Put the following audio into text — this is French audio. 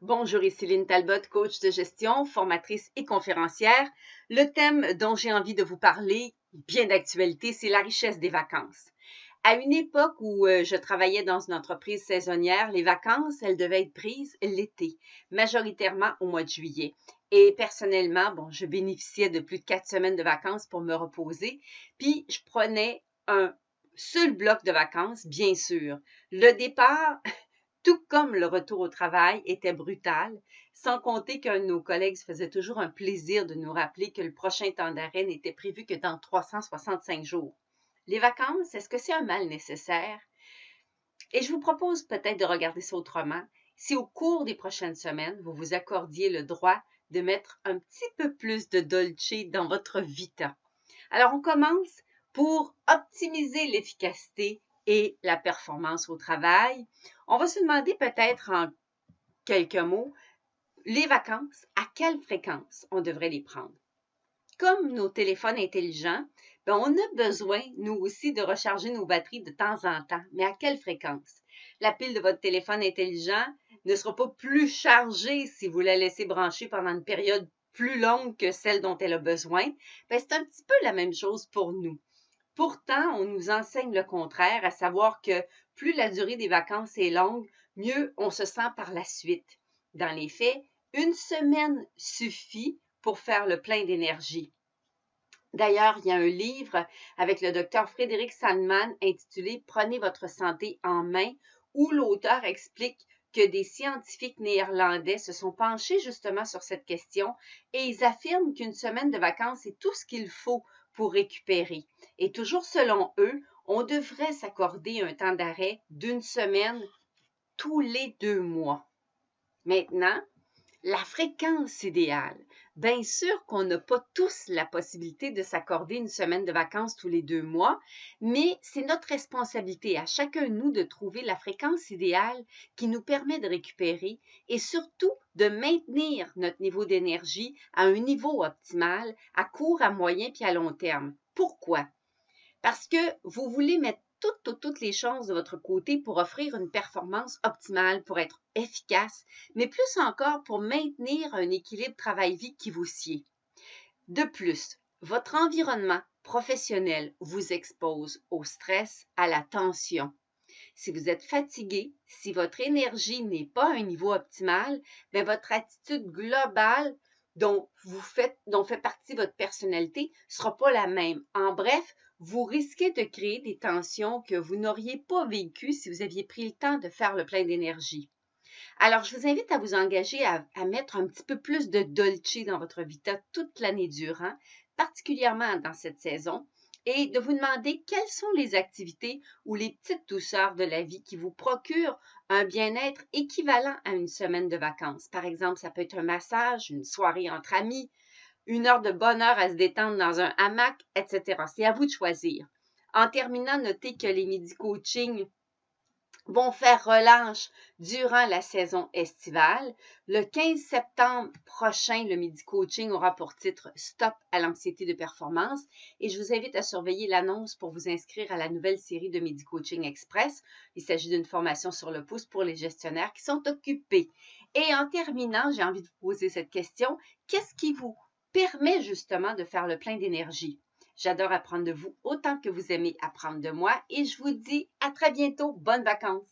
Bonjour, ici Lynne Talbot, coach de gestion, formatrice et conférencière. Le thème dont j'ai envie de vous parler, bien d'actualité, c'est la richesse des vacances. À une époque où je travaillais dans une entreprise saisonnière, les vacances, elles devaient être prises l'été, majoritairement au mois de juillet. Et personnellement, je bénéficiais de plus de 4 semaines de vacances pour me reposer. Puis, je prenais un seul bloc de vacances, bien sûr. Le départ, tout comme le retour au travail, était brutal, sans compter qu'un de nos collègues se faisait toujours un plaisir de nous rappeler que le prochain temps d'arrêt n'était prévu que dans 365 jours. Les vacances, est-ce que c'est un mal nécessaire? Et je vous propose peut-être de regarder ça autrement. Si au cours des prochaines semaines, vous vous accordiez le droit de mettre un petit peu plus de dolce dans votre vita. Alors, on commence pour optimiser l'efficacité et la performance au travail. On va se demander peut-être en quelques mots, les vacances, à quelle fréquence on devrait les prendre? Comme nos téléphones intelligents, on a besoin, nous aussi, de recharger nos batteries de temps en temps. Mais à quelle fréquence? La pile de votre téléphone intelligent ne sera pas plus chargée si vous la laissez brancher pendant une période plus longue que celle dont elle a besoin. C'est un petit peu la même chose pour nous. Pourtant, on nous enseigne le contraire, à savoir que plus la durée des vacances est longue, mieux on se sent par la suite. Dans les faits, une semaine suffit pour faire le plein d'énergie. D'ailleurs, il y a un livre avec le docteur Frédéric Sandman intitulé « Prenez votre santé en main » où l'auteur explique que des scientifiques néerlandais se sont penchés justement sur cette question et ils affirment qu'une semaine de vacances est tout ce qu'il faut pour récupérer. Et toujours selon eux, on devrait s'accorder un temps d'arrêt d'une semaine tous les 2 mois. Maintenant, la fréquence idéale. Bien sûr qu'on n'a pas tous la possibilité de s'accorder une semaine de vacances tous les 2 mois, mais c'est notre responsabilité à chacun de nous de trouver la fréquence idéale qui nous permet de récupérer et surtout de maintenir notre niveau d'énergie à un niveau optimal à court, à moyen puis à long terme. Pourquoi? Parce que vous voulez mettre toutes les chances de votre côté pour offrir une performance optimale, pour être efficace, mais plus encore pour maintenir un équilibre travail-vie qui vous sied. De plus, votre environnement professionnel vous expose au stress, à la tension. Si vous êtes fatigué, si votre énergie n'est pas à un niveau optimal, votre attitude globale dont fait partie votre personnalité ne sera pas la même. En bref, vous risquez de créer des tensions que vous n'auriez pas vécues si vous aviez pris le temps de faire le plein d'énergie. Alors, je vous invite à vous engager à mettre un petit peu plus de dolce dans votre vita toute l'année durant, particulièrement dans cette saison, et de vous demander quelles sont les activités ou les petites douceurs de la vie qui vous procurent un bien-être équivalent à une semaine de vacances. Par exemple, ça peut être un massage, une soirée entre amis, une heure de bonheur à se détendre dans un hamac, etc. C'est à vous de choisir. En terminant, notez que les midi coaching vont faire relâche durant la saison estivale. Le 15 septembre prochain, le Midi Coaching aura pour titre « Stop à l'anxiété de performance » et je vous invite à surveiller l'annonce pour vous inscrire à la nouvelle série de Midi Coaching Express. Il s'agit d'une formation sur le pouce pour les gestionnaires qui sont occupés. Et en terminant, j'ai envie de vous poser cette question. Qu'est-ce qui vous permet justement de faire le plein d'énergie? J'adore apprendre de vous autant que vous aimez apprendre de moi et je vous dis à très bientôt. Bonnes vacances!